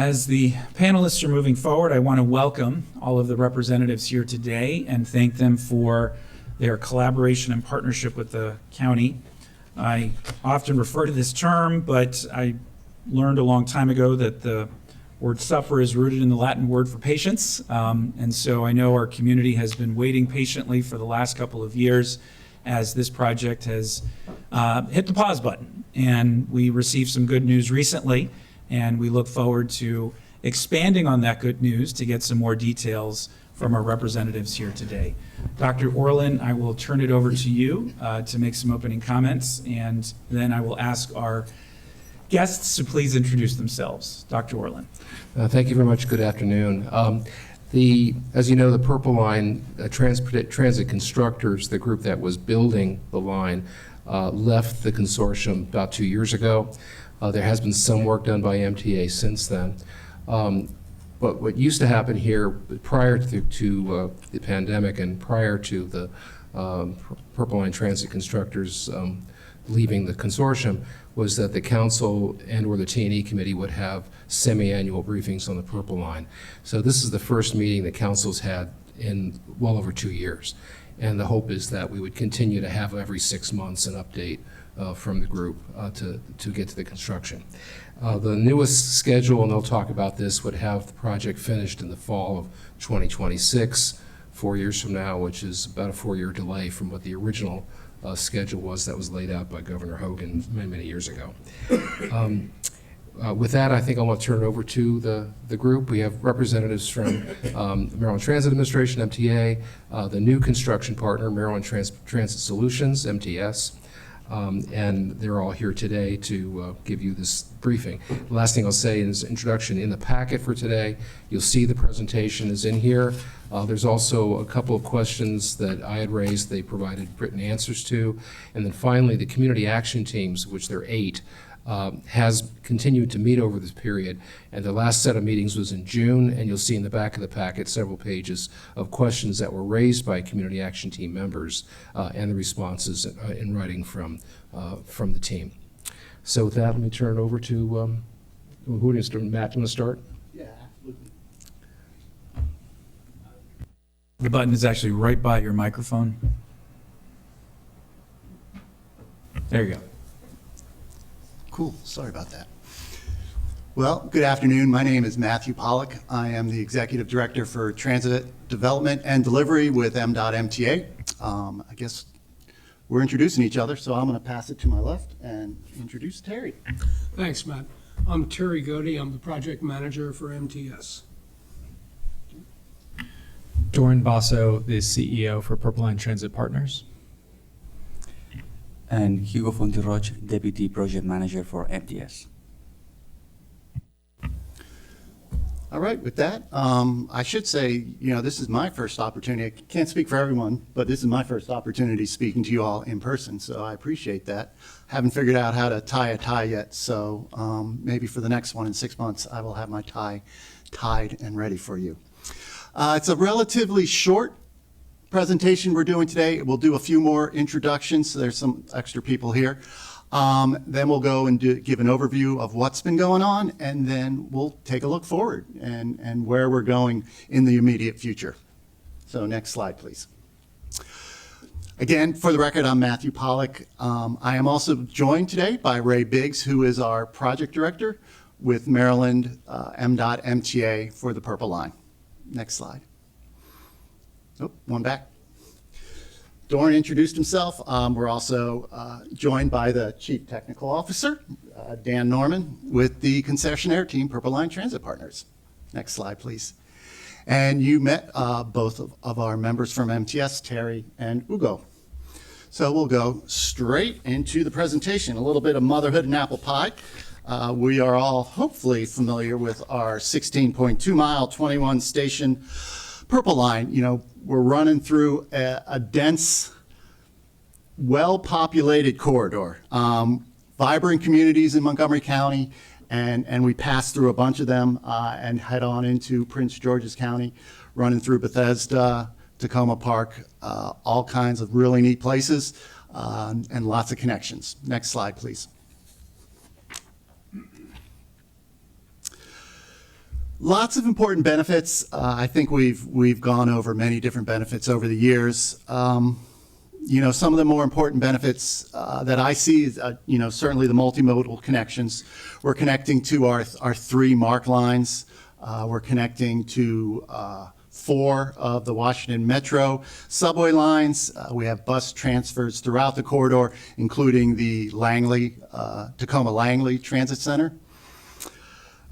As the panelists are moving forward, I want to welcome all of the representatives here today and thank them for their collaboration and partnership with the county. I often refer to this term, but I learned a long time ago that the word suffer is rooted in the Latin word for patience. And so I know our community has been waiting patiently for the last couple of years as this project has hit the pause button. And we received some good news recently, and we look forward to expanding on that good news to get some more details from our representatives here today. Dr. Orlin, I will turn it over to you to make some opening comments, and then I will ask our guests to please introduce themselves. Dr. Orlin. Thank you very much. Good afternoon. As you know, the Purple Line Transit Constructors, the group that was building the line, left the consortium about 2 years ago. There has been some work done by MTA since then. But what used to happen here prior to the pandemic and prior to the Purple Line Transit Constructors leaving the consortium was that the council and or the T&E committee would have semi-annual briefings on the Purple Line. So this is the first meeting the council's had in well over 2 years. And the hope is that we would continue to have every 6 months an update from the group to get to the construction. The newest schedule, and they'll talk about this, would have the project finished in the fall of 2026, 4 years from now, which is about a 4-year delay from what the original schedule was that was laid out by Governor Hogan many, many years ago. With that, I think I want to turn it over to the group. We have representatives from Maryland Transit Administration, MTA, the new construction partner, Maryland Transit Solutions, MTS, and they're all here today to give you this briefing. The last thing I'll say is introduction in the packet for today. You'll see the presentation is in here. There's also a couple of questions that I had raised they provided written answers to. And then finally, the community action teams, which there are 8, has continued to meet over this period. And the last set of meetings was in June, and you'll see in the back of the packet several pages of questions that were raised by community action team members and the responses in writing from the team. So with that, let me turn it over to, who is Matt, do you want to start? Yeah, absolutely. The button is actually right by your microphone. There you go. Cool, sorry about that. Well, good afternoon. My name is Matthew Pollock. I am the Executive Director for Transit Development and Delivery with MDOT MTA. I guess we're introducing each other, so I'm going to pass it to my left and introduce Terry. Thanks, Matt. I'm Terry Godey. I'm the project manager for MTS. Doran Basso, the CEO for Purple Line Transit Partners. And Hugo Fontiroch, Deputy Project Manager for MTS. All right, with that, I should say, this is my first opportunity. I can't speak for everyone, but this is my first opportunity speaking to you all in person, so I appreciate that. Haven't figured out how to tie a tie yet, so maybe for the next one in 6 months, I will have my tie tied and ready for you. It's a relatively short presentation we're doing today. We'll do a few more introductions, so there's some extra people here. Then we'll go and give an overview of what's been going on, and then we'll take a look forward and where we're going in the immediate future. So next slide, please. Again, for the record, I'm Matthew Pollock. I am also joined today by Ray Biggs, who is our project director with Maryland MDOT MTA for the Purple Line. Next slide. Oh, one back. Doran introduced himself. We're also joined by the Chief Technical Officer, Dan Norman, with the concessionaire team, Purple Line Transit Partners. Next slide, please. And you met both of our members from MTS, Terry and Ugo. So we'll go straight into the presentation, a little bit of motherhood and apple pie. We are all hopefully familiar with our 16.2 mile, 21 station Purple Line. We're running through a dense, well-populated corridor, vibrant communities in Montgomery County, and we pass through a bunch of them and head on into Prince George's County, running through Bethesda, Tacoma Park, all kinds of really neat places and lots of connections. Next slide, please. Lots of important benefits. I think we've gone over many different benefits over the years. Some of the more important benefits that I see is, certainly the multimodal connections. We're connecting to our 3 MARC lines. We're connecting to 4 of the Washington Metro subway lines. We have bus transfers throughout the corridor, including the Tacoma Langley Transit Center.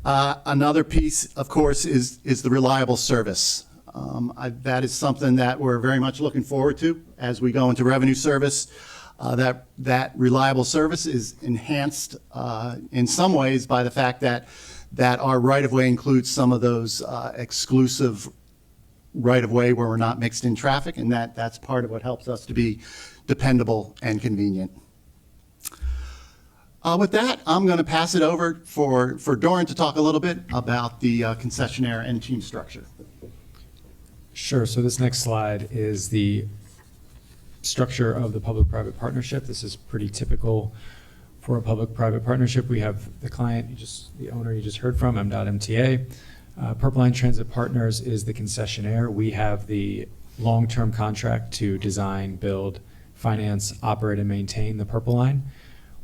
Another piece, of course, is the reliable service. That is something that we're very much looking forward to as we go into revenue service. That reliable service is enhanced in some ways by the fact that our right-of-way includes some of those exclusive right-of-way where we're not mixed in traffic, and that's part of what helps us to be dependable and convenient. With that, I'm going to pass it over for Doran to talk a little bit about the concessionaire and team structure. Sure. So this next slide is the structure of the public-private partnership. This is pretty typical for a public-private partnership. We have the client, the owner you just heard from, M.MTA. Purple Line Transit Partners is the concessionaire. We have the long-term contract to design, build, finance, operate, and maintain the Purple Line.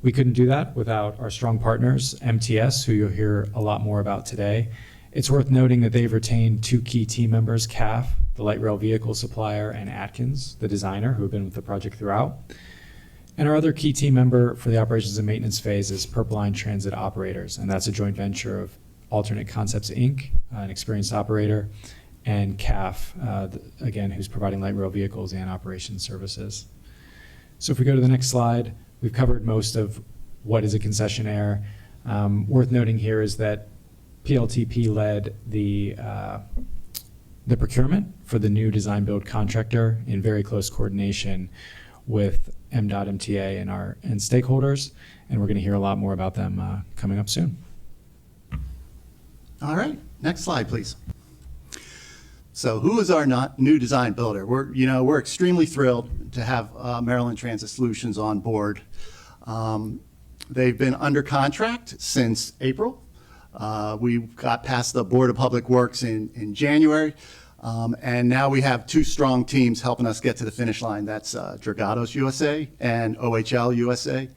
We couldn't do that without our strong partners, MTS, who you'll hear a lot more about today. It's worth noting that they've retained 2 key team members, CAF, the light rail vehicle supplier, and Atkins, the designer, who have been with the project throughout. And our other key team member for the operations and maintenance phase is Purple Line Transit Operators, and that's a joint venture of Alternate Concepts, Inc., an experienced operator, and CAF, again, who's providing light rail vehicles and operations services. So if we go to the next slide, we've covered most of what is a concessionaire. Worth noting here is that PLTP led the procurement for the new design build contractor in very close coordination with M.MTA and stakeholders, and we're going to hear a lot more about them coming up soon. All right, next slide, please. So who is our new design builder? We're extremely thrilled to have Maryland Transit Solutions on board. They've been under contract since April. We got past the Board of Public Works in January, and now we have 2 strong teams helping us get to the finish line. That's Dragados USA and OHL USA.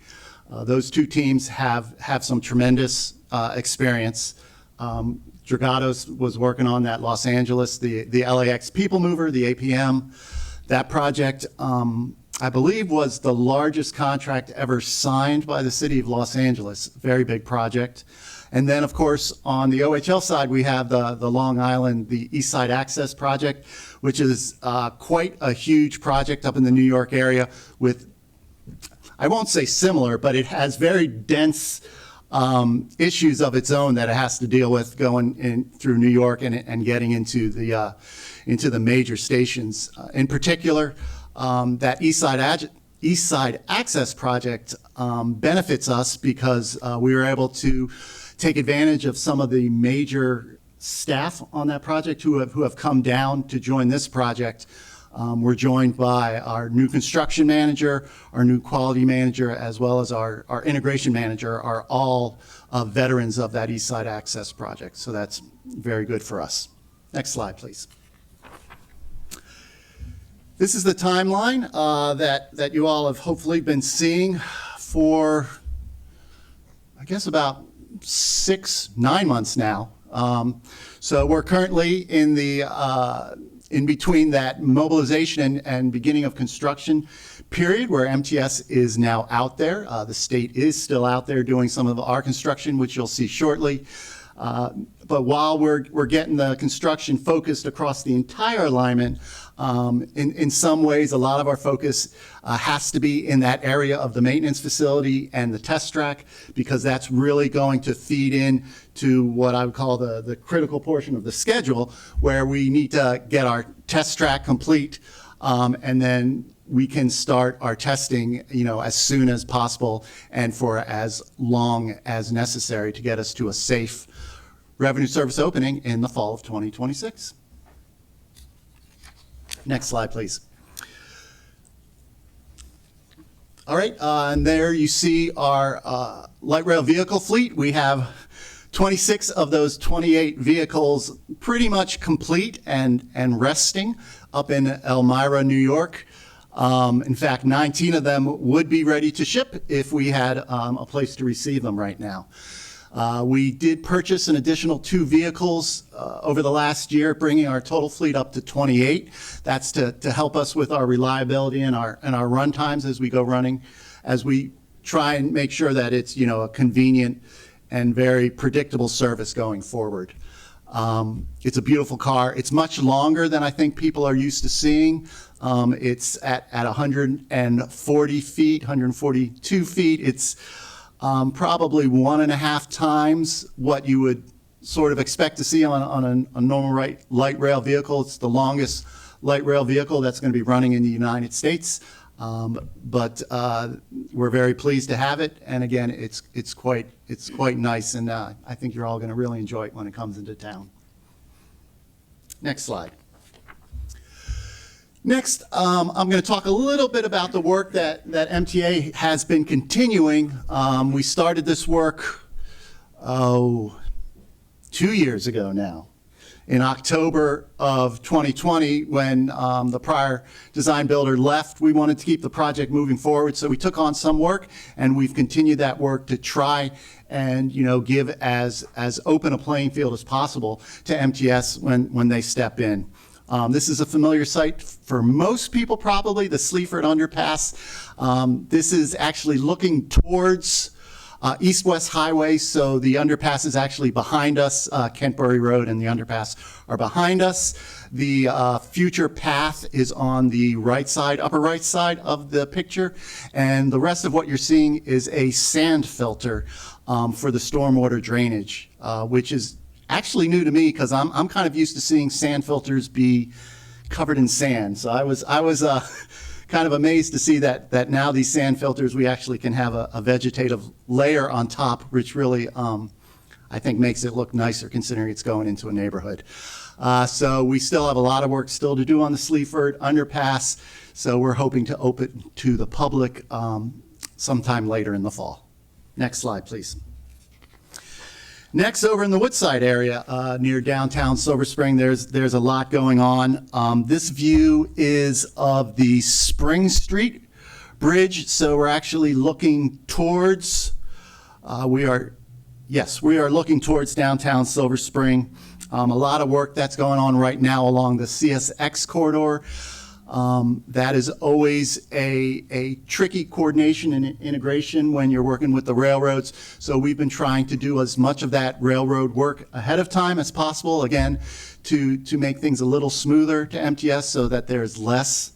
Those 2 teams have some tremendous experience. Dragados was working on that Los Angeles, the LAX People Mover, the APM. That project, I believe, was the largest contract ever signed by the city of Los Angeles. Very big project. And then, of course, on the OHL side, we have the Long Island, the East Side Access Project, which is quite a huge project up in the New York area with, I won't say similar, but it has very dense issues of its own that it has to deal with going in through New York and getting into the major stations. In particular, that East Side Access Project benefits us because we were able to take advantage of some of the major staff on that project who have come down to join this project. We're joined by our new construction manager, our new quality manager, as well as our integration manager are all veterans of that East Side Access Project. So that's very good for us. Next slide, please. This is the timeline that you all have hopefully been seeing for, I guess, about 6-9 months now. So we're currently in between that mobilization and beginning of construction period where MTS is now out there. The state is still out there doing some of our construction, which you'll see shortly. But while we're getting the construction focused across the entire alignment, in some ways, a lot of our focus has to be in that area of the maintenance facility and the test track, because that's really going to feed in to what I would call the critical portion of the schedule, where we need to get our test track complete, and then we can start our testing, as soon as possible and for as long as necessary to get us to a safe revenue service opening in the fall of 2026. Next slide, please. All right, and there you see our light rail vehicle fleet. We have 26 of those 28 vehicles pretty much complete and resting up in Elmira, New York. In fact, 19 of them would be ready to ship if we had a place to receive them right now. We did purchase an additional 2 vehicles over the last year, bringing our total fleet up to 28. That's to help us with our reliability and our run times as we go running, as we try and make sure that it's, you know, a convenient and very predictable service going forward. It's a beautiful car. It's much longer than I think people are used to seeing. It's at 140 feet, 142 feet. It's probably 1.5 times what you would sort of expect to see on a normal light rail vehicle. It's the longest light rail vehicle that's going to be running in the United States. But we're very pleased to have it, and again, it's quite nice, and I think you're all going to really enjoy it when it comes into town. Next slide. Next, I'm going to talk a little bit about the work that MTA has been continuing. We started this work 2 years ago now. In October of 2020, when the prior design builder left, we wanted to keep the project moving forward, so we took on some work, and we've continued that work to try and, you know, give as open a playing field as possible to MTS when they step in. This is a familiar site for most people, probably, the Sleaford Underpass. This is actually looking towards East-West Highway, so the underpass is actually behind us. Kentbury Road and the underpass are behind us. The future path is on the right side, upper right side of the picture, and the rest of what you're seeing is a sand filter for the stormwater drainage, which is actually new to me because I'm kind of used to seeing sand filters be covered in sand. So I was kind of amazed to see that now these sand filters, we actually can have a vegetative layer on top, which really, I think, makes it look nicer considering it's going into a neighborhood. So we still have a lot of work still to do on the Sleaford Underpass, so we're hoping to open to the public sometime later in the fall. Next slide, please. Next, over in the Woodside area near downtown Silver Spring, there's a lot going on. This view is of the Spring Street Bridge, so we're actually looking towards, we are looking towards downtown Silver Spring. A lot of work that's going on right now along the CSX corridor. That is always a tricky coordination and integration when you're working with the railroads. So we've been trying to do as much of that railroad work ahead of time as possible, again, to make things a little smoother to MTS so that there's less,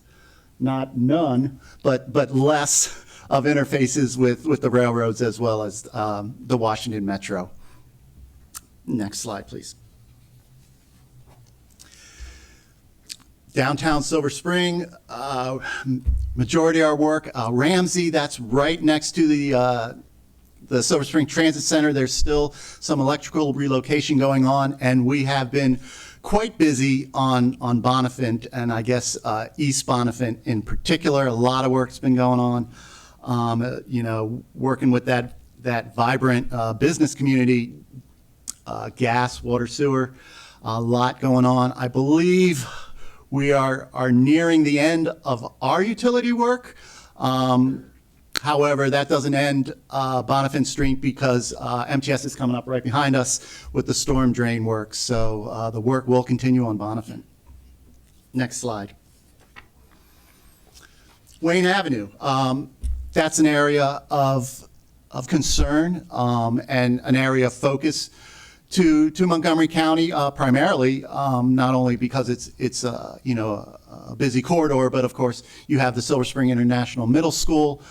not none, but less of interfaces with the railroads as well as the Washington Metro. Next slide, please. Downtown Silver Spring, majority of our work. Ramsey, that's right next to the Silver Spring Transit Center. There's still some electrical relocation going on, and we have been quite busy on Bonifant, and I guess East Bonifant in particular. A lot of work's been going on, you know, working with that vibrant business community, gas, water, sewer, a lot going on. I believe we are nearing the end of our utility work. However, that doesn't end Bonifant Street because MTS is coming up right behind us with the storm drain work. So the work will continue on Bonifant. Next slide. Wayne Avenue. That's an area of concern and an area of focus to Montgomery County, primarily, not only because it's you know, a busy corridor, but of course you have the Silver Spring International Middle School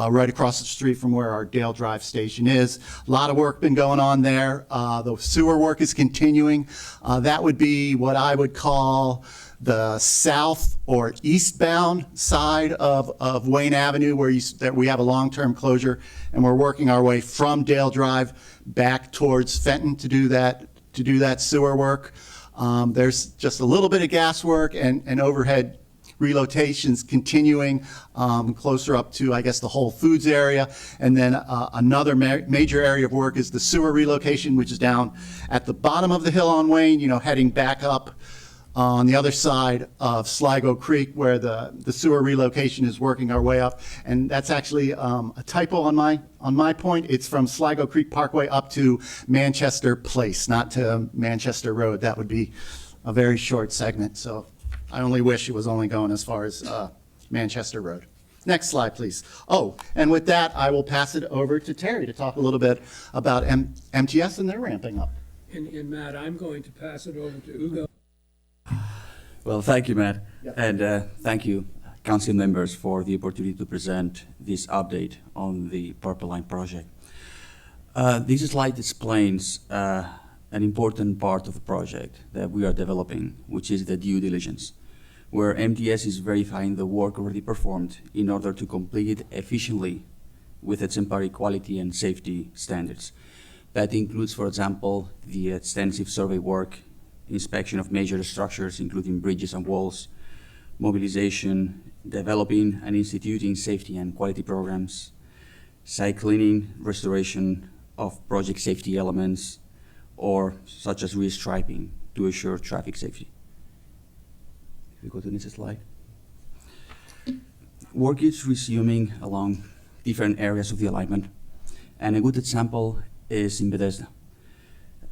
right across the street from where our Dale Drive station is. A lot of work been going on there. The sewer work is continuing. That would be what I would call the south or eastbound side of Wayne Avenue, where we have a long-term closure, and we're working our way from Dale Drive back towards Fenton to do that sewer work. There's just a little bit of gas work and overhead relocations continuing closer up to, I guess, the Whole Foods area. And then another major area of work is the sewer relocation, which is down at the bottom of the hill on Wayne, heading back up on the other side of Sligo Creek, where the sewer relocation is working our way up. And that's actually a typo on my point. It's from Sligo Creek Parkway up to Manchester Place, not to Manchester Road. That would be a very short segment. So I only wish it was only going as far as Manchester Road. Next slide, please. Oh, and with that, I will pass it over to Terry to talk a little bit about MTS and their ramping up. And Matt, I'm going to pass it over to Ugo. Well, thank you, Matt. Yeah. And thank you, council members, for the opportunity to present this update on the Purple Line project. This slide explains an important part of the project that we are developing, which is the due diligence, where MTS is verifying the work already performed in order to complete it efficiently with exemplary quality and safety standards. That includes, for example, the extensive survey work, inspection of major structures, including bridges and walls, mobilization, developing and instituting safety and quality programs, site cleaning, restoration of project safety elements, or such as restriping to assure traffic safety. If we go to the next slide. Work is resuming along different areas of the alignment, and a good example is in Bethesda.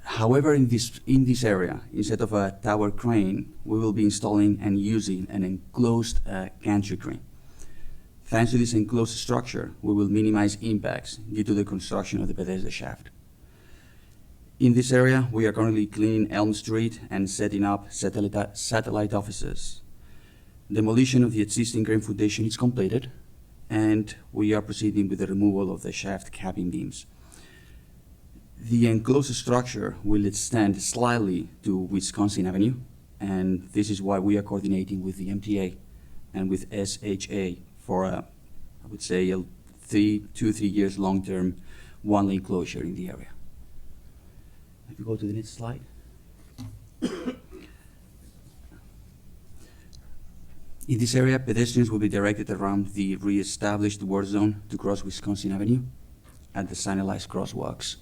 However, in this area, instead of a tower crane, we will be installing and using an enclosed gantry crane. Thanks to this enclosed structure, we will minimize impacts due to the construction of the Bethesda shaft. In this area, we are currently cleaning Elm Street and setting up satellite offices. Demolition of the existing crane foundation is completed, and we are proceeding with the removal of the shaft capping beams. The enclosed structure will extend slightly to Wisconsin Avenue, and this is why we are coordinating with the MTA and with SHA for I would say, a 2 to 3 years long-term one-lane closure in the area. If you go to the next slide. In this area, pedestrians will be directed around the re-established work zone to cross Wisconsin Avenue at the signalized crosswalks.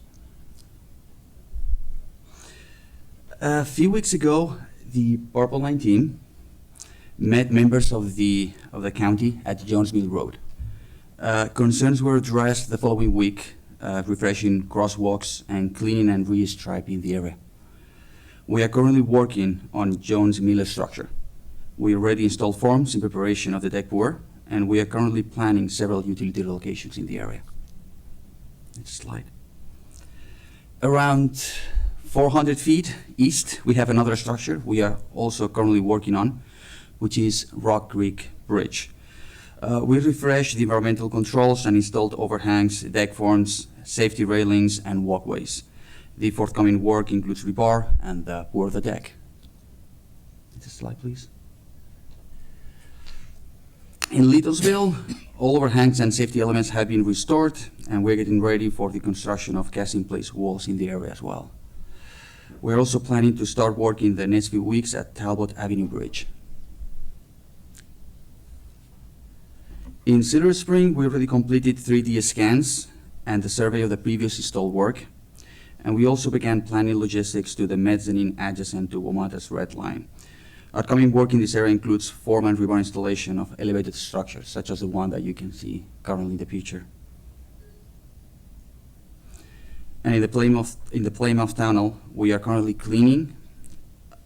A few weeks ago, the Purple Line team met members of the county at Jones Mill Road. Concerns were addressed the following week, refreshing crosswalks and cleaning and re-striping the area. We are currently working on Jones Mill structure. We already installed forms in preparation of the deck pour, and we are currently planning several utility locations in the area. Next slide. Around 400 feet east, we have another structure we are also currently working on, which is Rock Creek Bridge. We refreshed the environmental controls and installed overhangs, deck forms, safety railings, and walkways. The forthcoming work includes rebar and pour the deck. Next slide, please. In Littlesville, all overhangs and safety elements have been restored, and we're getting ready for the construction of cast-in-place walls in the area as well. We're also planning to start work in the next few weeks at Talbot Avenue Bridge. In Silver Spring, we already completed 3D scans and the survey of the previous installed work, and we also began planning logistics to the mezzanine adjacent to WMATA's red line. Upcoming work in this area includes form and rebar installation of elevated structures, such as the one that you can see currently in the picture. And in the Plymouth Tunnel, we are currently cleaning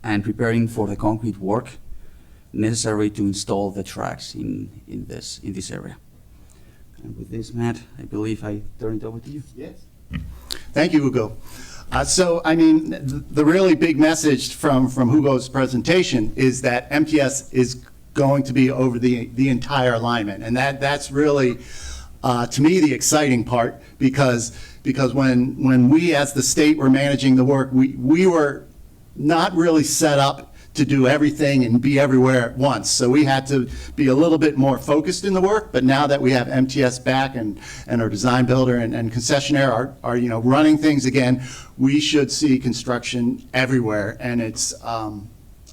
and preparing for the concrete work necessary to install the tracks in this area. And with this, Matt, I believe I turn it over to you. Yes. Thank you, Hugo. So, I mean, the really big message from Hugo's presentation is that MTS is going to be over the entire alignment. And that's really, to me, the exciting part, because when we as the state were managing the work, we were not really set up to do everything and be everywhere at once. So we had to be a little bit more focused in the work, but now that we have MTS back and our design builder and concessionaire are running things again, we should see construction everywhere. And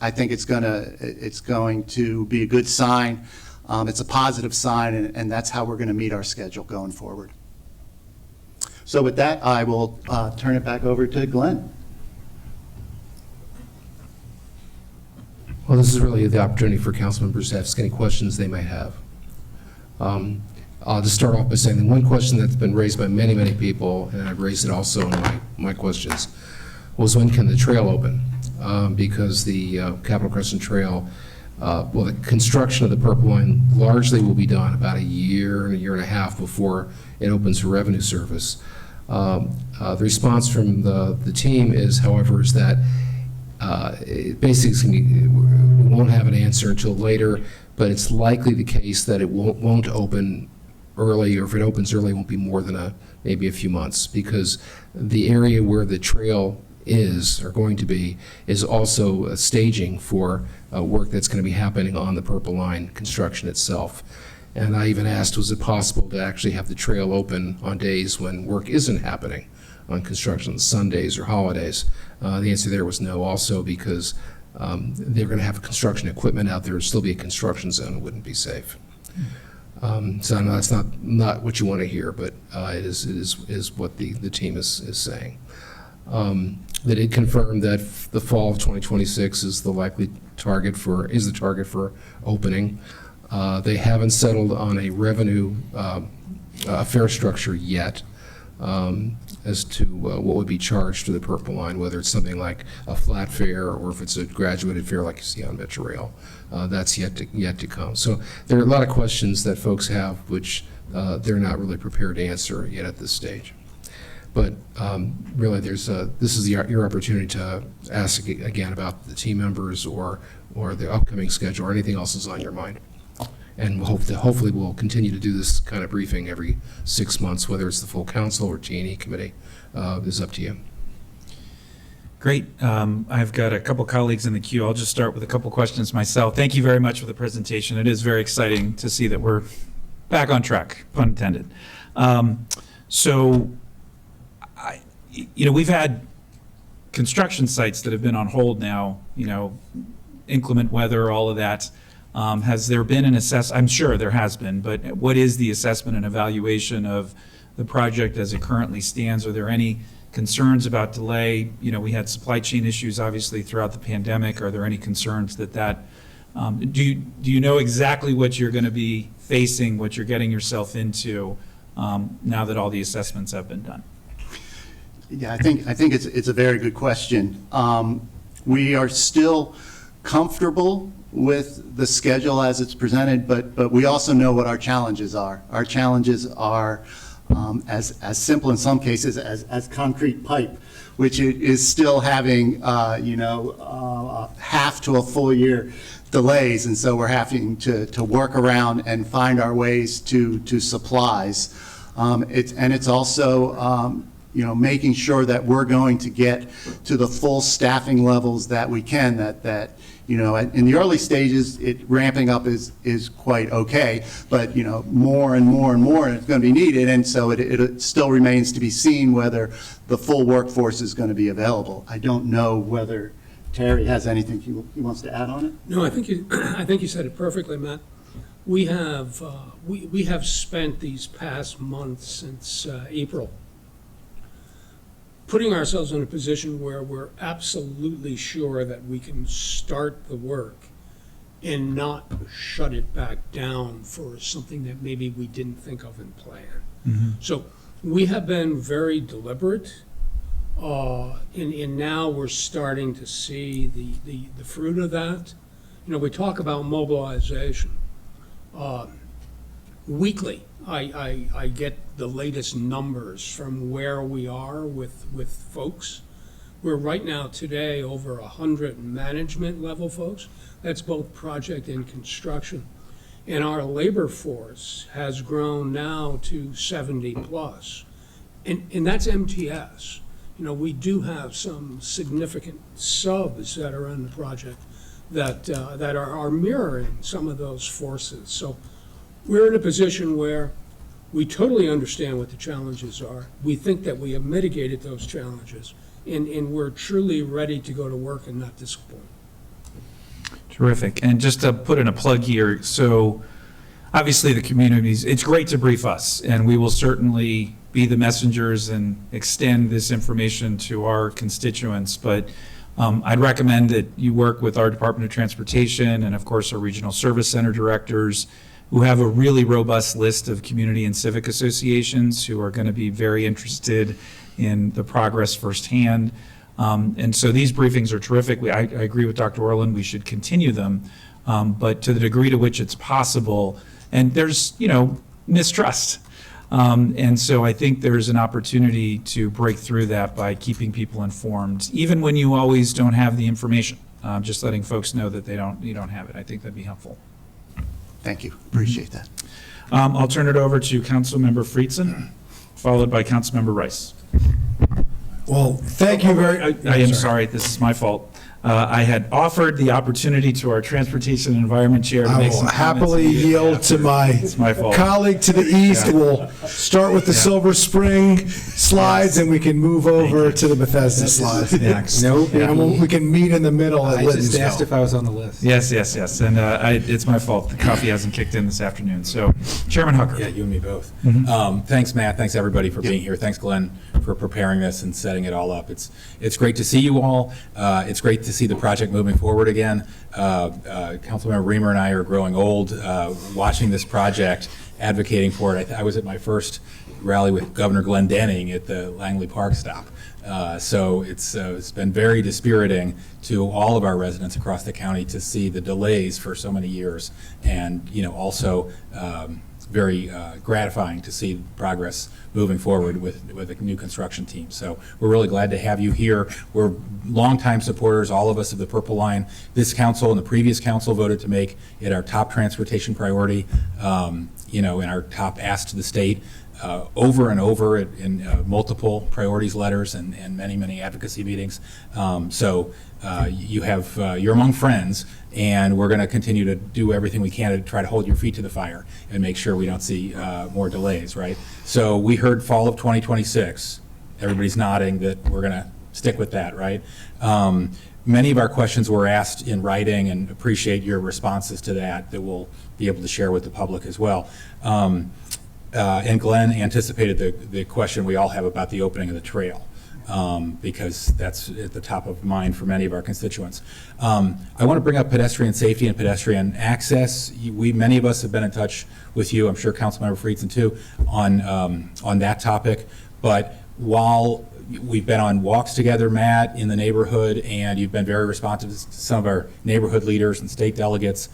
I think it's going to be a good sign. It's a positive sign, and that's how we're going to meet our schedule going forward. So with that, I will turn it back over to Glenn. Well, this is really the opportunity for council members to ask any questions they might have. I'll just start off by saying that one question that's been raised by many, many people, and I've raised it also in my questions, was when can the trail open? Because the Capitol Crescent Trail, well, the construction of the Purple Line largely will be done about a year and a half before it opens for revenue service. The response from the team is, however, is that it basically is gonna be, we won't have an answer until later, but it's likely the case that it won't open early, or if it opens early, it won't be more than maybe a few months, because the area where the trail is, or going to be, is also a staging for work that's going to be happening on the Purple Line construction itself. And I even asked, was it possible to actually have the trail open on days when work isn't happening on construction, Sundays or holidays? The answer there was no, also because they're going to have construction equipment out there. It'd still be a construction zone, it wouldn't be safe. So I know that's not what you want to hear, but it is what the team is saying. They did confirm that the fall of 2026 is the likely target for opening. They haven't settled on a revenue fare structure yet as to what would be charged to the Purple Line, whether it's something like a flat fare or if it's a graduated fare like you see on Metro Rail. That's yet to come. So there are a lot of questions that folks have which they're not really prepared to answer yet at this stage. But really, this is your opportunity to ask again about the team members or the upcoming schedule or anything else is on your mind. And hopefully we'll continue to do this kind of briefing every 6 months, whether it's the full council or T&E committee. Is up to you. Great. I've got a couple colleagues in the queue. I'll just start with a couple questions myself. Thank you very much for the presentation. It is very exciting to see that we're back on track, pun intended. We've had construction sites that have been on hold now, inclement weather, all of that. Has there been an I'm sure there has been, but what is the assessment and evaluation of the project as it currently stands? Are there any concerns about delay? We had supply chain issues obviously throughout the pandemic. Are there any concerns that do you know exactly what you're going to be facing, what you're getting yourself into now that all the assessments have been done? Yeah, I think it's a very good question. We are still comfortable with the schedule as it's presented, but we also know what our challenges are. Our challenges are as simple in some cases as concrete pipe, which is still having half to a full year delays, and so we're having to work around and find our ways to supplies. It's also making sure that we're going to get to the full staffing levels that we can, that in the early stages, ramping up is quite okay, but more and more and more is going to be needed, and so it still remains to be seen whether the full workforce is going to be available. I don't know whether Terry has anything he wants to add on it. No, I think you said it perfectly, Matt. We have spent these past months since April putting ourselves in a position where we're absolutely sure that we can start the work and not shut it back down for something that maybe we didn't think of and plan. Mm-hmm. So we have been very deliberate, and now we're starting to see the fruit of that. We talk about mobilization. Weekly, I get the latest numbers from where we are with folks. We're right now today over 100 management level folks. That's both project and construction. And our labor force has grown now to 70 plus. And that's MTS. We do have some significant subs that are in the project that are mirroring some of those forces. So we're in a position where we totally understand what the challenges are. We think that we have mitigated those challenges, and we're truly ready to go to work and not disappoint. Terrific. And just to put in a plug here, so obviously the communities, it's great to brief us, and we will certainly be the messengers and extend this information to our constituents. But I'd recommend that you work with our Department of Transportation and, of course, our regional service center directors, who have a really robust list of community and civic associations who are going to be very interested in the progress firsthand. And so these briefings are terrific. I agree with Dr. Orland, we should continue them, but to the degree to which it's possible, and there's, mistrust. And so I think there's an opportunity to break through that by keeping people informed, even when you always don't have the information, just letting folks know that you don't have it. I think that'd be helpful. Thank you. Appreciate that. I'll turn it over to Councilmember Friedson, followed by Councilmember Rice. Well, thank you very. I am sorry, this is my fault. I had offered the opportunity to our Transportation and Environment Chair to I make will some comments. happily yield to my It's my fault. colleague to the east. We'll start with the Silver Spring slides, and we can move over to the Bethesda slides next. Nope. And we can meet in the middle at I just asked if Littensville. I was on the list. Yes, and it's my fault. The coffee hasn't kicked in this afternoon. So, Chairman Hooker. Yeah, you and me both. Mm-hmm. Thanks, Matt. Thanks, everybody, for being here. Thanks, Glenn, for preparing this and setting it all up. It's great to see you all. It's great to see the project moving forward again. Councilmember Reamer and I are growing old, watching this project, advocating for it. I was at my first rally with Governor Glenn Denning at the Langley Park stop. So it's been very dispiriting to all of our residents across the county to see the delays for so many years, and also very gratifying to see progress moving forward with a new construction team. So we're really glad to have you here. We're longtime supporters, all of us, of the Purple Line. This council and the previous council voted to make it our top transportation priority, and our top ask to the state. Over and over in multiple priorities letters and many, many advocacy meetings. You're among friends, and we're going to continue to do everything we can to try to hold your feet to the fire and make sure we don't see more delays, right? So we heard fall of 2026. Everybody's nodding that we're going to stick with that, right? Many of our questions were asked in writing, and appreciate your responses to that we'll be able to share with the public as well. And Glenn anticipated the question we all have about the opening of the trail, because that's at the top of mind for many of our constituents. I want to bring up pedestrian safety and pedestrian access. Many of us have been in touch with you, I'm sure Councilmember Friedson too, on that topic. But while we've been on walks together, Matt, in the neighborhood, and you've been very responsive to some of our neighborhood leaders and state delegates,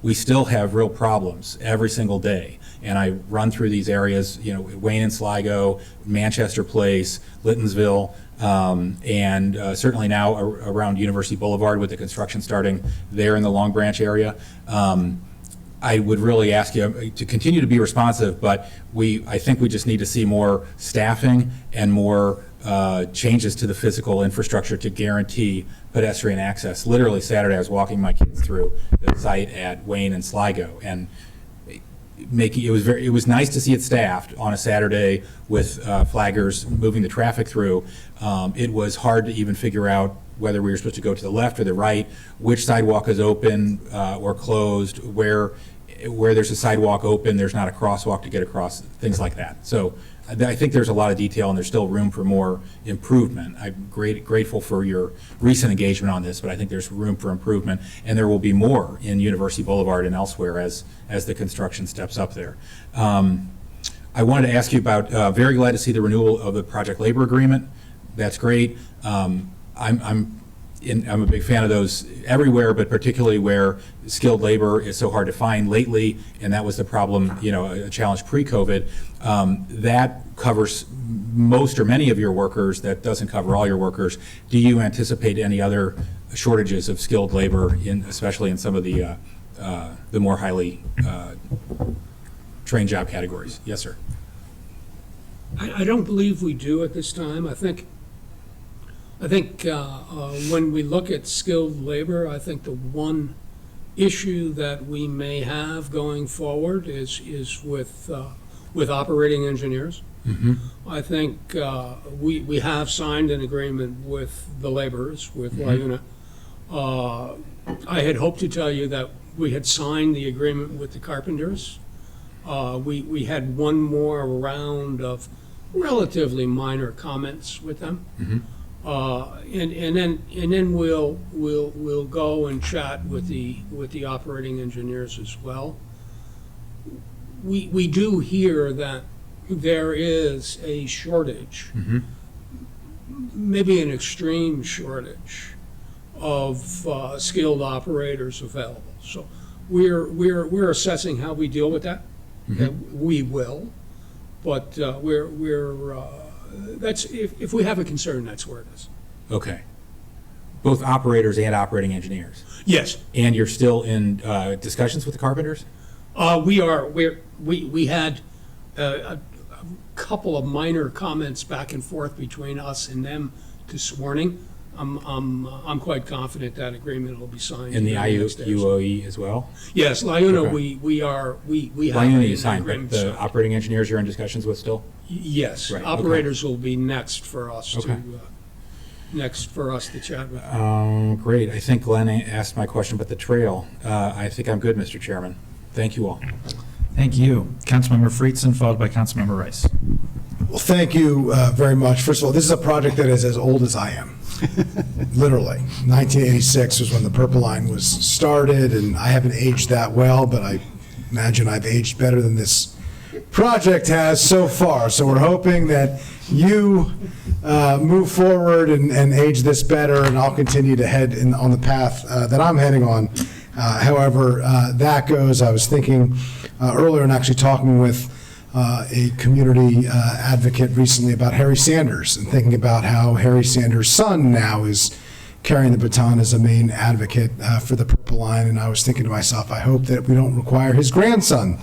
we still have real problems every single day. And I run through these areas, Wayne and Sligo, Manchester Place, Littensville, and certainly now around University Boulevard with the construction starting there in the Long Branch area. I would really ask you to continue to be responsive, but I think we just need to see more staffing and more changes to the physical infrastructure to guarantee pedestrian access. Literally Saturday, I was walking my kids through the site at Wayne and Sligo, and it was nice to see it staffed on a Saturday with flaggers moving the traffic through. It was hard to even figure out whether we were supposed to go to the left or the right, which sidewalk is open or closed, where there's a sidewalk open, there's not a crosswalk to get across, things like that. So I think there's a lot of detail, and there's still room for more improvement. I'm grateful for your recent engagement on this, but I think there's room for improvement, and there will be more in University Boulevard and elsewhere as the construction steps up there. I wanted to ask you about, very glad to see the renewal of the project labor agreement. That's great. I'm a big fan of those everywhere, but particularly where skilled labor is so hard to find lately, and that was the problem, a challenge pre-COVID. That covers most or many of your workers. That doesn't cover all your workers. Do you anticipate any other shortages of skilled labor, especially in some of the more highly trained job categories? Yes, sir. I don't believe we do at this time. I think when we look at skilled labor, I think the one issue that we may have going forward is with operating engineers. Mm-hmm. I think we have signed an agreement with the laborers, with LIUNA, I had hoped to tell you that we had signed the agreement with the carpenters. We had one more round of relatively minor comments with them. And then we'll go and chat with the operating engineers as well. We do hear that there is a shortage, maybe an extreme shortage of skilled operators available. So we're assessing how we deal with that. We will, but that's if we have a concern, that's where it is. Okay. Both operators and operating engineers. Yes, And you're still in discussions with the carpenters? we had a couple of minor comments back and forth between us and them this morning. I'm quite confident that agreement will be signed. In the next days. UOE as well? Yes, Liuna, Okay. we have Liuna an you signed, but agreement the signed. operating engineers you're in discussions with still? Yes, Right, okay. operators will be next for us Okay. to chat with. Great. I think Glenn asked my question about the trail. I think I'm good, Mr. Chairman. Thank you all. Thank you. Councilmember Friedson, followed by Councilmember Rice. Well, thank you very much. First of all, this is a project that is as old as I am. Literally. 1986 was when the Purple Line was started, and I haven't aged that well, but I imagine I've aged better than this project has so far. So we're hoping that you move forward and age this better, and I'll continue to head on the path that I'm heading on. However, that goes, I was thinking earlier and actually talking with a community advocate recently about Harry Sanders and thinking about how Harry Sanders' son now is carrying the baton as a main advocate for the Purple Line. And I was thinking to myself, I hope that we don't require his grandson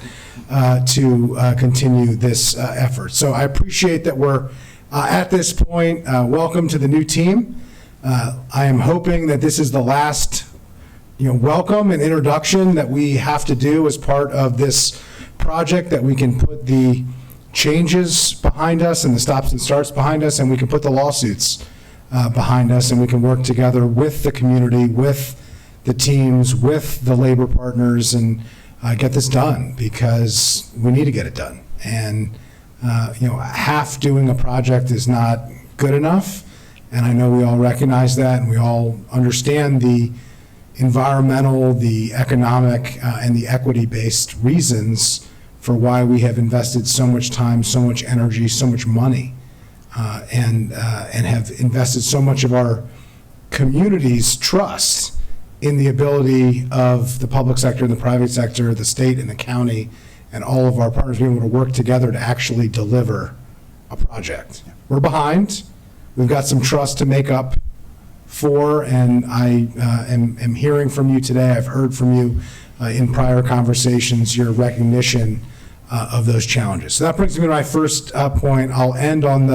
to continue this effort. So I appreciate that we're at this point. Welcome to the new team. I am hoping that this is the last welcome and introduction that we have to do as part of this project, that we can put the changes behind us and the stops and starts behind us, and we can put the lawsuits behind us, and we can work together with the community, with the teams, with the labor partners, and get this done, because we need to get it done. And half doing a project is not good enough, and I know we all recognize that, and we all understand the environmental, the economic, and the equity-based reasons for why we have invested so much time, so much energy, so much money, and have invested so much of our community's trust in the ability of the public sector and the private sector, the state and the county, and all of our partners being able to work together to actually deliver a project. We're behind. We've got some trust to make up for, and I am hearing from you today. I've heard from you in prior conversations your recognition of those challenges. So that brings me to my first point. I'll end on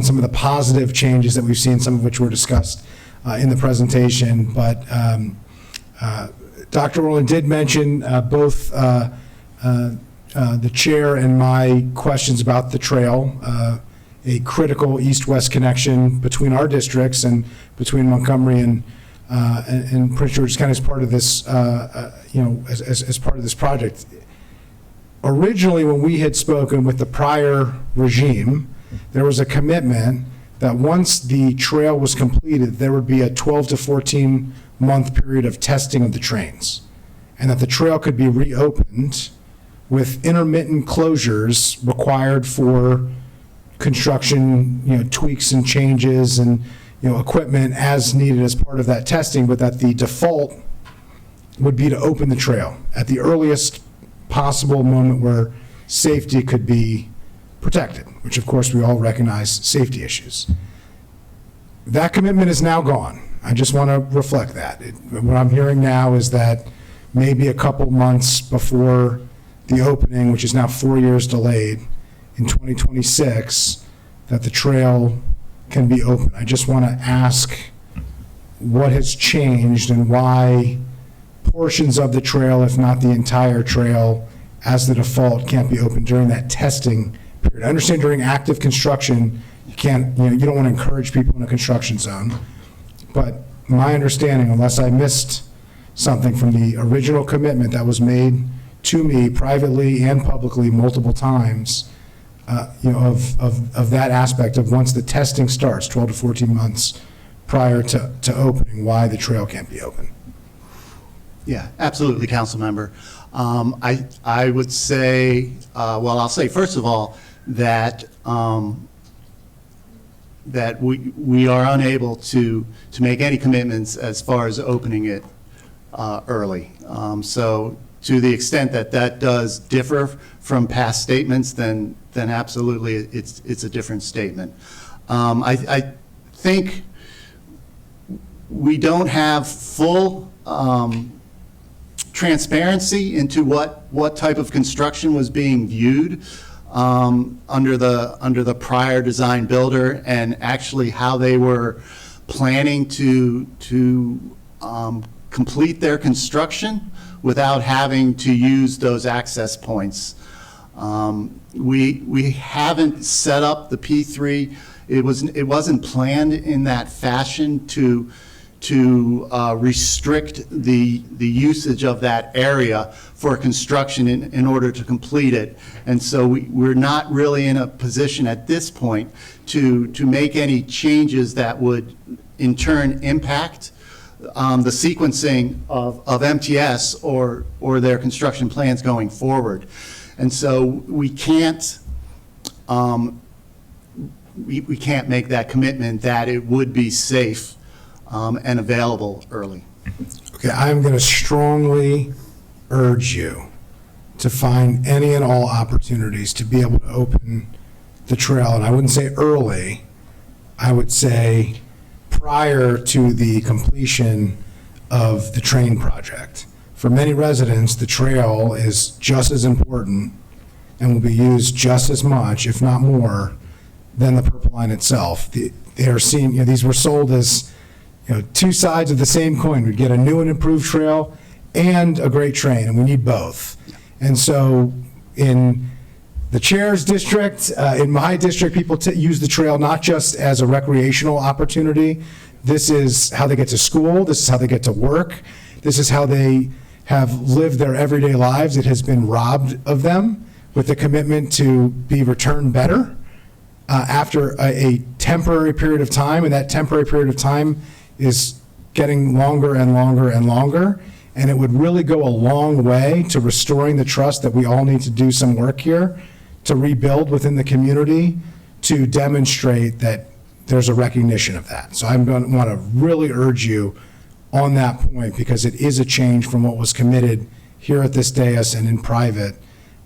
some of the positive changes that we've seen, some of which were discussed in the presentation. But Dr. Orland did mention both the chair and my questions about the trail, a critical east-west connection between our districts and between Montgomery and Prince George's County as part of this, as part of this project. Originally, when we had spoken with the prior regime, there was a commitment that once the trail was completed, there would be a 12 to 14 month period of testing of the trains, and that the trail could be reopened with intermittent closures required for construction, tweaks and changes and, equipment as needed as part of that testing, but that the default would be to open the trail at the earliest possible moment where safety could be protected, which of course we all recognize safety issues. That commitment is now gone. I just want to reflect that. What I'm hearing now is that maybe a couple months before the opening, which is now 4 years delayed, in 2026, that the trail can be open. I just want to ask what has changed and why portions of the trail, if not the entire trail, as the default, can't be open during that testing period. I understand during active construction, you can't, you don't want to encourage people in a construction zone, but my understanding, unless I missed something from the original commitment that was made to me privately and publicly multiple times, of that aspect of once the testing starts, 12 to 14 months prior to opening, why the trail can't be open. Yeah, absolutely, council member. I would say, well, I'll say first of all that that we are unable to make any commitments as far as opening it early. So to the extent that that does differ from past statements, then absolutely it's a different statement. I think we don't have full transparency into what type of construction was being viewed under the prior design builder, and actually how they were planning to complete their construction without having to use those access points. We haven't set up the P3. It wasn't planned in that fashion to restrict the usage of that area for construction in order to complete it. And so we're not really in a position at this point to make any changes that would in turn impact the sequencing of MTS or their construction plans going forward. And so we can't we can't make that commitment that it would be safe and available early. Okay, I'm going to strongly urge you to find any and all opportunities to be able to open the trail. And I wouldn't say early, I would say prior to the completion of the train project. For many residents, the trail is just as important and will be used just as much, if not more, than the Purple Line itself. They are seeing, these were sold as two sides of the same coin. We'd get a new and improved trail and a great train, and we need both. And so in the chair's district, in my district, people use the trail not just as a recreational opportunity. This is how they get to school. This is how they get to work. This is how they have lived their everyday lives. It has been robbed of them with the commitment to be returned better after a temporary period of time, and that temporary period of time is getting longer and longer and longer, and it would really go a long way to restoring the trust that we all need to do some work here to rebuild within the community, to demonstrate that there's a recognition of that. So I'm going to want to really urge you on that point, because it is a change from what was committed here at this dais and in private,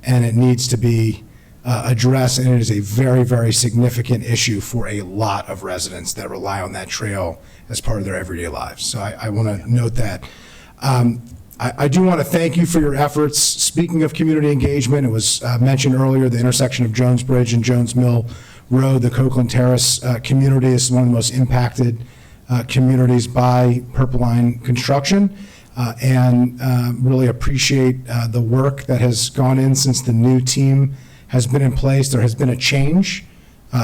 and it needs to be addressed, and it is a very, very significant issue for a lot of residents that rely on that trail as part of their everyday lives. So I want to note that. I do want to thank you for your efforts. Speaking of community engagement, it was mentioned earlier, the intersection of Jones Bridge and Jones Mill Road, the Copeland Terrace community is one of the most impacted communities by Purple Line construction, and really appreciate the work that has gone in since the new team has been in place. There has been a change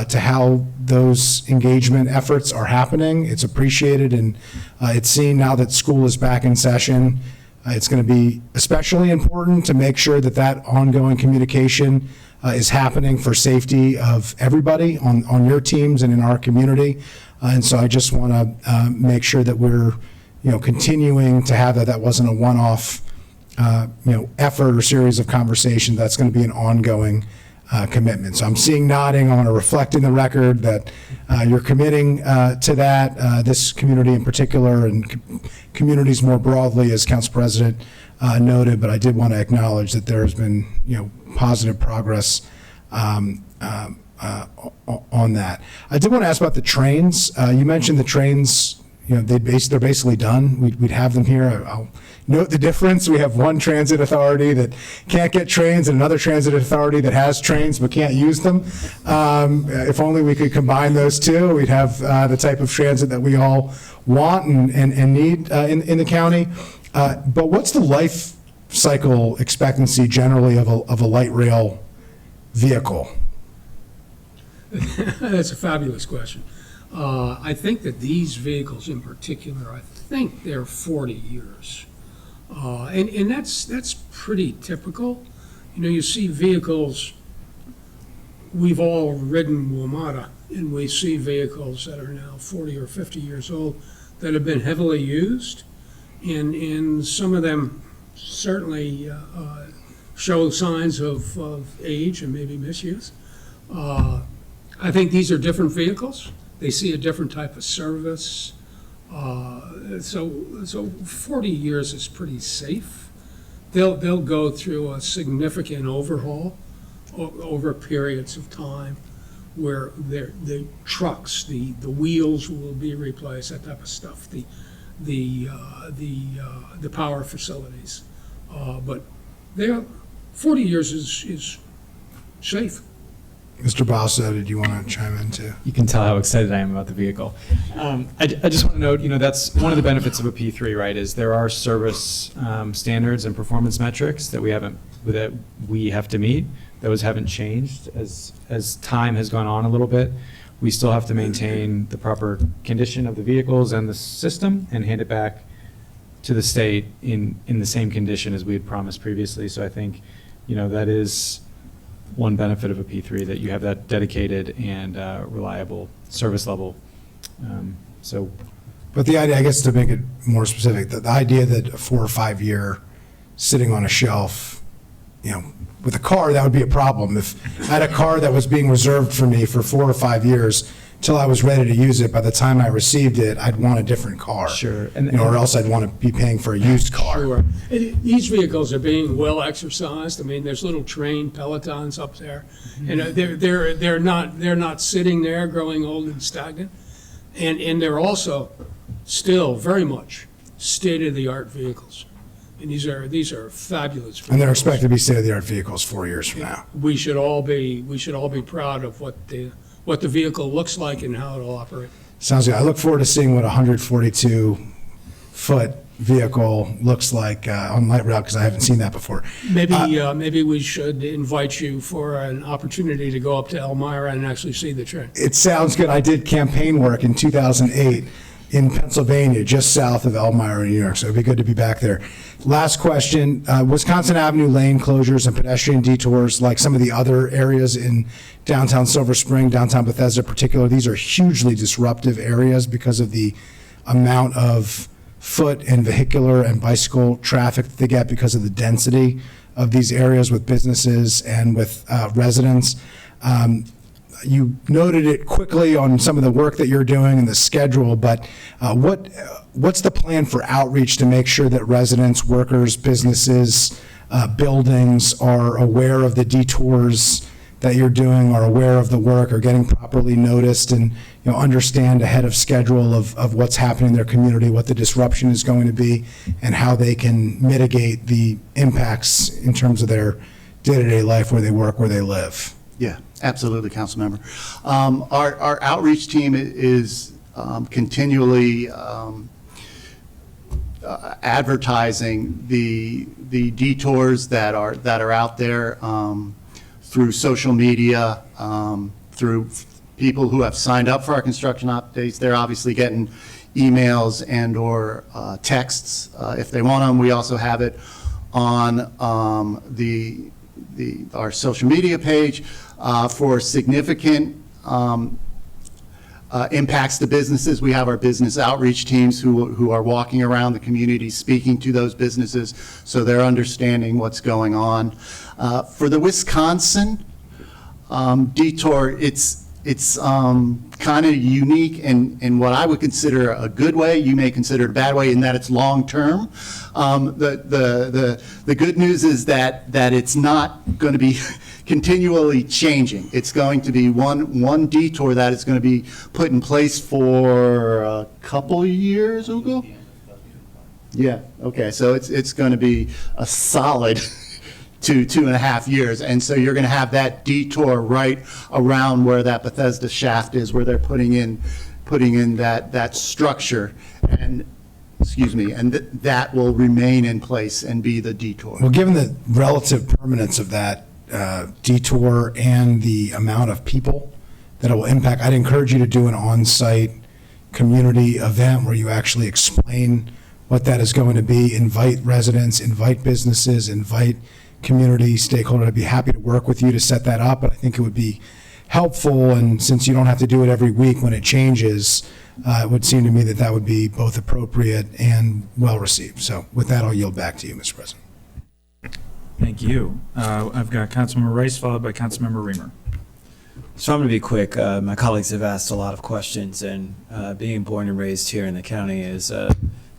to how those engagement efforts are happening. It's appreciated, and it's seen now that school is back in session. It's going to be especially important to make sure that that ongoing communication is happening for safety of everybody on your teams and in our community. And so I just want to make sure that we're continuing to have that. That wasn't a one-off effort or series of conversations. That's going to be an ongoing commitment. So I'm seeing nodding. I want to reflect in the record that you're committing to that, this community in particular, and communities more broadly, as Council President noted. But I did want to acknowledge that there has been positive progress on that. I did want to ask about the trains. You mentioned the trains. They're basically done. We'd have them here. I'll note the difference. We have one transit authority that can't get trains and another transit authority that has trains but can't use them. If only we could combine those two, we'd have the type of transit that we all want and need in the county. But what's the life cycle expectancy generally of a light rail vehicle? That's a fabulous question. I think that these vehicles in particular, I think they're 40 years. And that's pretty typical. You know, you see vehicles, we've all ridden WMATA, and we see vehicles that are now 40 or 50 years old that have been heavily used, and some of them certainly show signs of age and maybe misuse. I think these are different vehicles. They see a different type of service. So 40 years is pretty safe. They'll go through a significant overhaul over periods of time where the trucks, the wheels will be replaced, that type of stuff, the power facilities. But 40 years is safe. Mr. Basso, did you want to chime in too? You can tell how excited I am about the vehicle. I just want to note, that's one of the benefits of a P3, right, is there are service standards and performance metrics that we have to meet. Those haven't changed as time has gone on a little bit. We still have to maintain the proper condition of the vehicles and the system and hand it back to the state in the same condition as we had promised previously. So I think, that is one benefit of a P3, that you have that dedicated and reliable service level. But the idea, I guess to make it more specific, the idea that a 4 or 5 year sitting on a shelf, with a car, that would be a problem. If I had a car that was being reserved for me for 4 or 5 years till I was ready to use it, by the time I received it, I'd want a different car. Sure. Or else I'd want to be paying for a used car. Sure. These vehicles are being well exercised. I mean, there's little train pelotons up there. They're not sitting there growing old and stagnant. And they're also still very much state-of-the-art vehicles. And these are fabulous vehicles. And they're expected to be state-of-the-art vehicles 4 years from now. We should all be proud of what the vehicle looks like and how it'll operate. Sounds good. I look forward to seeing what a 142-foot vehicle looks like on light rail, because I haven't seen that before. Maybe we should invite you for an opportunity to go up to Elmira and actually see the train. It sounds good. I did campaign work in 2008 in Pennsylvania, just south of Elmira, New York, so it'd be good to be back there. Last question, Wisconsin Avenue lane closures and pedestrian detours, like some of the other areas in downtown Silver Spring, downtown Bethesda in particular, these are hugely disruptive areas because of the amount of foot and vehicular and bicycle traffic that they get because of the density of these areas with businesses and with residents. You noted it quickly on some of the work that you're doing and the schedule, but what's the plan for outreach to make sure that residents, workers, businesses, buildings are aware of the detours that you're doing, are aware of the work, are getting properly noticed, and understand ahead of schedule of what's happening in their community, what the disruption is going to be, and how they can mitigate the impacts in terms of their day-to-day life, where they work, where they live? Yeah, absolutely, Councilmember. Our outreach team is continually advertising the detours that are out there through social media, through people who have signed up for our construction updates. They're obviously getting emails and or texts if they want them. We also have it on our social media page for significant impacts to businesses. We have our business outreach teams who are walking around the community speaking to those businesses, so they're understanding what's going on. For the Wisconsin detour, it's kind of unique in what I would consider a good way. You may consider it a bad way in that it's long-term. The good news is that it's not going to be continually changing. It's going to be one detour that is going to be put in place for a couple years, Ugo? Yeah, okay, so it's going to be a solid 2.5 years, and so you're going to have that detour right around where that Bethesda shaft is, where they're putting in that structure, and that will remain in place and be the detour. Well, given the relative permanence of that detour and the amount of people that it will impact. I'd encourage you to do an on-site community event where you actually explain what that is going to be, invite residents, invite businesses, invite community stakeholders. I'd be happy to work with you to set that up, but I think it would be helpful, and since you don't have to do it every week when it changes, it would seem to me that that would be both appropriate and well-received. So with that, I'll yield back to you, Mr. President. Thank you. I've got Councilmember Rice, followed by Councilmember Reamer. So I'm going to be quick. My colleagues have asked a lot of questions, and being born and raised here in the county, as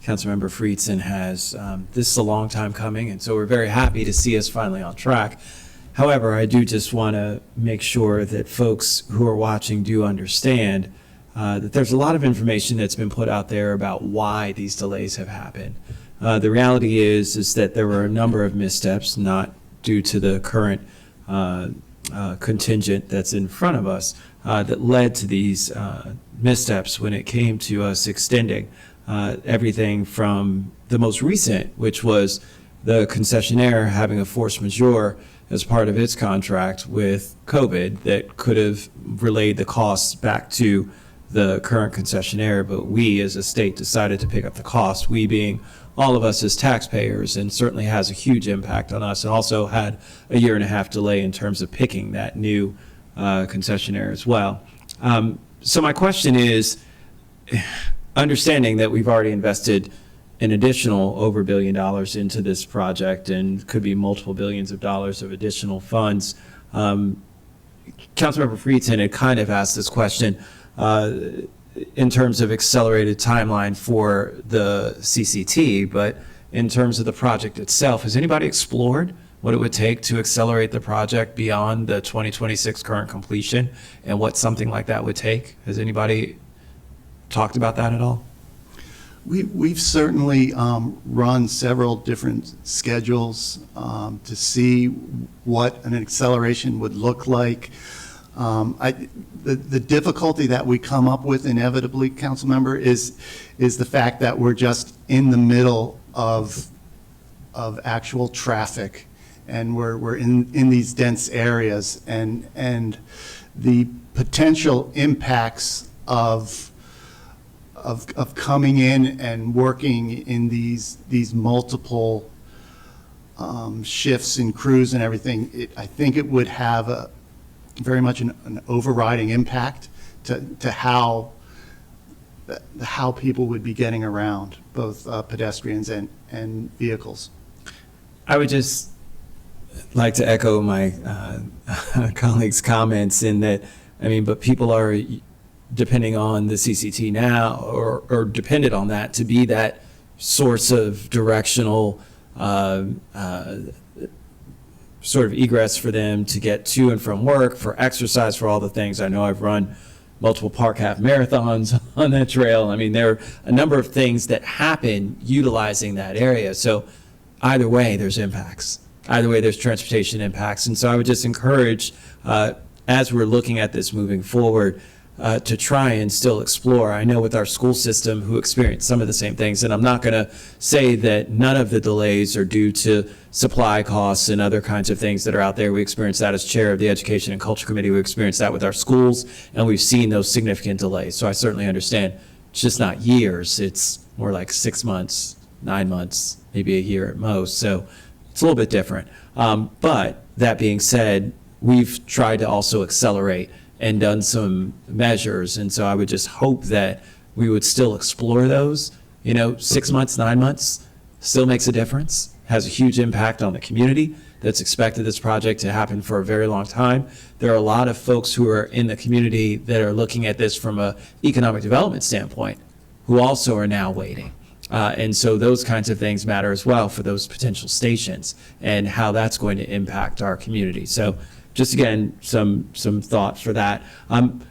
Councilmember Friedson has, this is a long time coming, and so we're very happy to see us finally on track. However, I do just want to make sure that folks who are watching do understand that there's a lot of information that's been put out there about why these delays have happened. The reality is that there were a number of missteps, not due to the current contingent that's in front of us, that led to these missteps when it came to us extending everything from the most recent, which was the concessionaire having a force majeure as part of its contract with COVID that could have relayed the costs back to the current concessionaire, but we as a state decided to pick up the cost, we being all of us as taxpayers, and certainly has a huge impact on us, and also had a 1.5 year delay in terms of picking that new concessionaire as well. So my question is, understanding that we've already invested an additional over $1 billion into this project and could be multiple billions of dollars of additional funds, Councilmember Friedson had kind of asked this question in terms of accelerated timeline for the CCT, but in terms of the project itself, has anybody explored what it would take to accelerate the project beyond the 2026 current completion and what something like that would take? Has anybody talked about that at all? We've certainly run several different schedules to see what an acceleration would look like. The difficulty that we come up with inevitably, council member, is the fact that we're just in the middle of actual traffic, and we're in these dense areas, and the potential impacts of coming in and working in these multiple shifts and crews and everything. I think it would have very much an overriding impact to how people would be getting around, both pedestrians and vehicles. I would just like to echo my colleagues' comments in that, I mean, but people are depending on the CCT now, or dependent on that to be that source of directional sort of egress for them to get to and from work, for exercise, for all the things. I know I've run multiple park half marathons on that trail. I mean, there are a number of things that happen utilizing that area. So either way, there's impacts. Either way, there's transportation impacts. And so I would just encourage, as we're looking at this moving forward, to try and still explore. I know with our school system who experienced some of the same things, and I'm not going to say that none of the delays are due to supply costs and other kinds of things that are out there. We experienced that as chair of the Education and Culture Committee. We experienced that with our schools, and we've seen those significant delays. So I certainly understand it's just not years. It's more like 6 months, 9 months, maybe a year at most. So it's a little bit different. But that being said, we've tried to also accelerate and done some measures. And so I would just hope that we would still explore those. 6 months, 9 months still makes a difference, has a huge impact on the community that's expected this project to happen for a very long time. There are a lot of folks who are in the community that are looking at this from an economic development standpoint who also are now waiting. And so those kinds of things matter as well for those potential stations and how that's going to impact our community. So just again, some thought for that.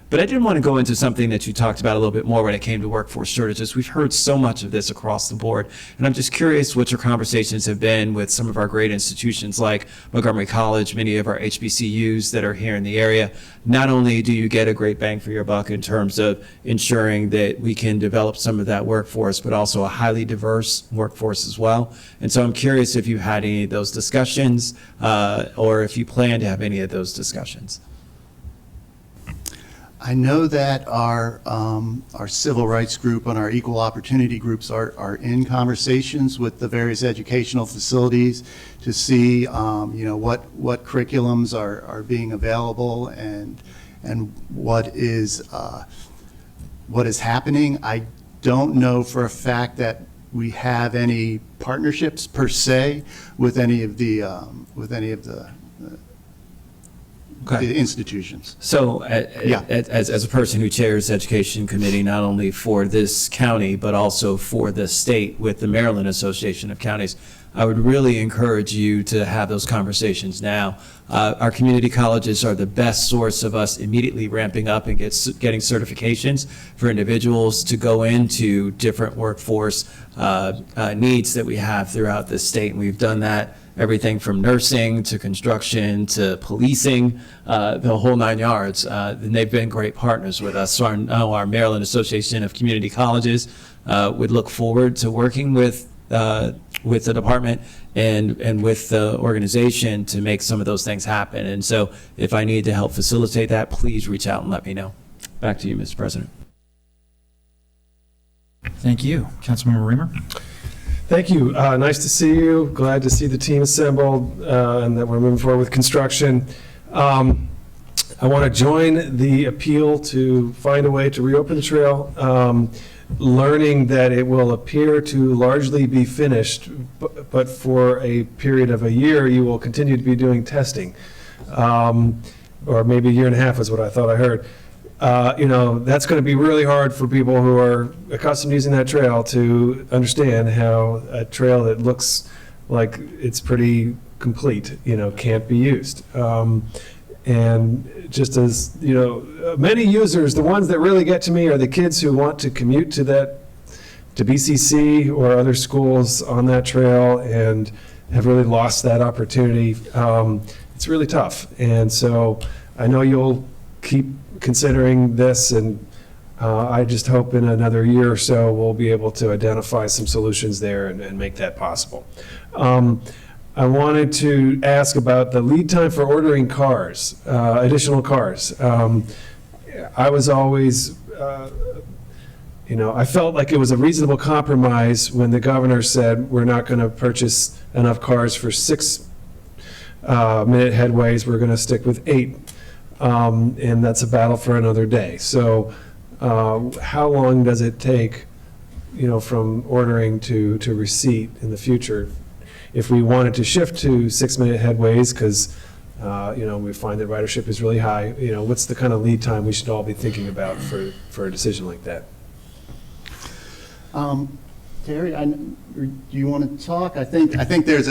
But I did want to go into something that you talked about a little bit more when it came to workforce shortages. We've heard so much of this across the board, and I'm just curious what your conversations have been with some of our great institutions like Montgomery College, many of our HBCUs that are here in the area. Not only do you get a great bang for your buck in terms of ensuring that we can develop some of that workforce, but also a highly diverse workforce as well. And so I'm curious if you had any of those discussions, or if you plan to have any of those discussions. I know that our civil rights group and our equal opportunity groups are in conversations with the various educational facilities to see, what curriculums are being available and what is happening. I don't know for a fact that we have any partnerships per se with any of the the institutions. So, Yeah. as a person who chairs Education Committee, not only for this county, but also for the state with the Maryland Association of Counties, I would really encourage you to have those conversations now. Our community colleges are the best source of us immediately ramping up and getting certifications for individuals to go into different workforce needs that we have throughout the state. And we've done that, everything from nursing to construction to policing, the whole 9 yards. And they've been great partners with us. So our Maryland Association of Community Colleges would look forward to working with the department and with the organization to make some of those things happen. And so if I need to help facilitate that, please reach out and let me know. Back to you, Mr. President. Thank you. Councilmember Reamer? Thank you. Nice to see you. Glad to see the team assembled and that we're moving forward with construction. I want to join the appeal to find a way to reopen the trail, learning that it will appear to largely be finished, but for a period of a year, you will continue to be doing testing. Or maybe a year and a half is what I thought I heard. That's going to be really hard for people who are accustomed to using that trail to understand how a trail that looks like it's pretty complete, can't be used. And just as, many users, the ones that really get to me are the kids who want to commute to BCC or other schools on that trail and have really lost that opportunity. It's really tough. And so I know you'll keep considering this, and I just hope in another year or so we'll be able to identify some solutions there and make that possible. I wanted to ask about the lead time for ordering cars, additional cars. I was always, I felt like it was a reasonable compromise when the governor said we're not going to purchase enough cars for 6 minute headways, we're going to stick with 8. And that's a battle for another day. So how long does it take, from ordering to receipt in the future? If we wanted to shift to 6 minute headways, because, we find that ridership is really high, what's the kind of lead time we should all be thinking about for a decision like that? Terry, do you want to talk? I think there's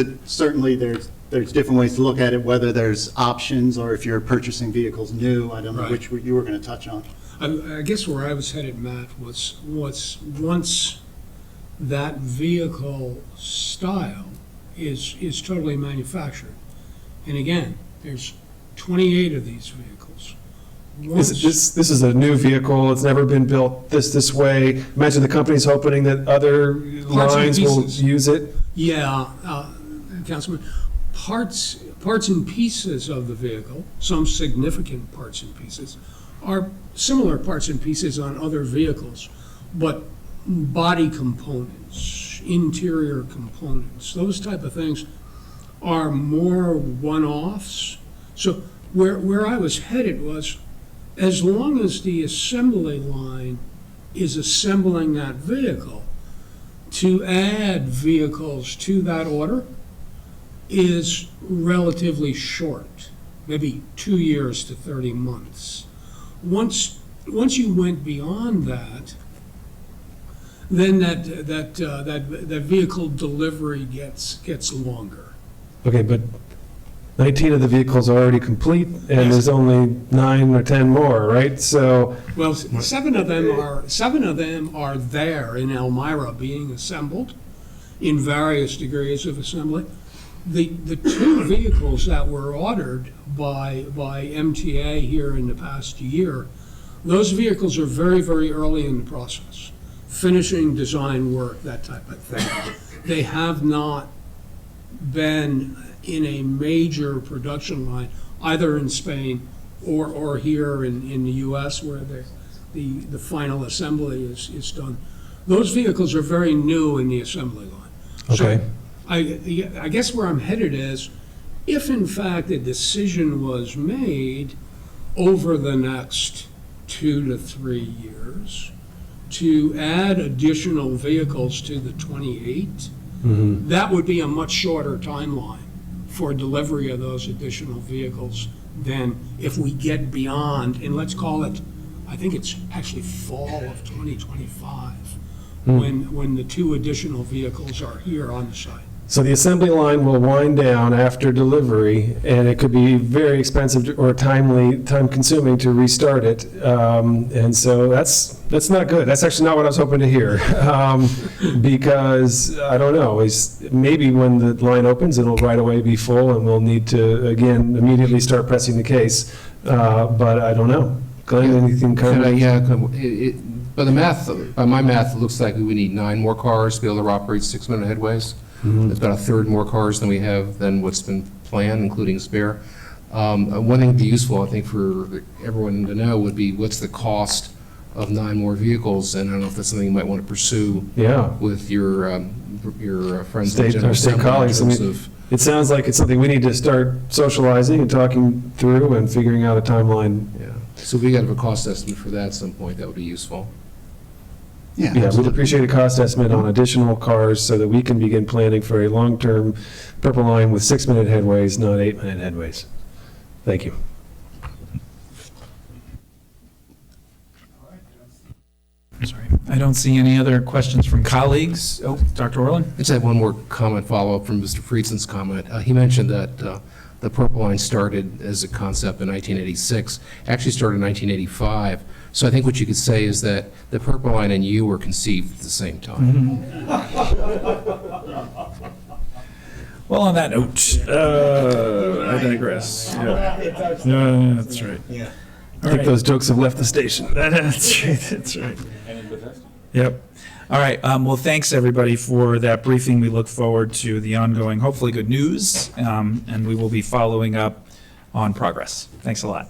there's different ways to look at it, whether there's options or if you're purchasing vehicles new. I don't know which you were going to touch on. I guess where I was headed, Matt, was once that vehicle style is totally manufactured. And again, there's 28 of these vehicles. This is a new vehicle. It's never been built this way. Imagine the company's hoping that other lines will use it. Yeah, Councilman, parts and pieces of the vehicle, some significant parts and pieces, are similar parts and pieces on other vehicles, but body components, interior components, those type of things are more one-offs. So where I was headed was, as long as the assembly line is assembling that vehicle, to add vehicles to that order is relatively short, maybe 2 years to 30 months. Once you went beyond that, then that vehicle delivery gets longer. Okay, but 19 of the vehicles are already complete, and there's only 9 or 10 more, right? So, well, 7 of them are there in Elmira being assembled in various degrees of assembly. The 2 vehicles that were ordered by MTA here in the past year, those vehicles are very, very early in the process, finishing design work, that type of thing. They have not been in a major production line, either in Spain or here in the US where the final assembly is done. Those vehicles are very new in the assembly line. Okay. So I guess where I'm headed is, if in fact a decision was made over the next 2 to 3 years to add additional vehicles to the 28, that would be a much shorter timeline for delivery of those additional vehicles than if we get beyond, and let's call it, I think it's actually fall of 2025, when the 2 additional vehicles are here on the site. So the assembly line will wind down after delivery, and it could be very expensive or time-consuming to restart it. And so that's not good. That's actually not what I was hoping to hear. Because, I don't know, maybe when the line opens, it'll right away be full, and we'll need to, again, immediately start pressing the case. But I don't know. Glenn, anything kind of? Yeah, by my math, it looks like we need 9 more cars to be able to operate 6-minute headways. It's about a third more cars than we have than what's been planned, including spare. One thing that'd be useful, I think, for everyone to know would be what's the cost of 9 more vehicles, and I don't know if that's something you might want to pursue with your friends in the General State Assembly in colleagues. I terms mean, of- it sounds like it's something we need to start socializing and talking through and figuring out a timeline. Yeah, so if we got to have a cost estimate for that at some point, that would be useful. Yeah, Yeah, we'd absolutely. appreciate a cost estimate on additional cars so that we can begin planning for a long-term Purple Line with 6-minute headways, not 8-minute headways. Thank you. Sorry. I don't see any other questions from colleagues. Oh, Dr. Orland? I just have one more comment, follow-up from Mr. Friedson's comment. He mentioned that the Purple Line started as a concept in 1986, actually started in 1985. So I think what you could say is that the Purple Line and you were conceived at the same time. Well, on that note, I digress. Yeah, that's right. I think those jokes have left the station. That's right, that's right. Yep. All right, well, thanks, everybody, for that briefing. We look forward to the ongoing, hopefully good news, and we will be following up on progress. Thanks a lot.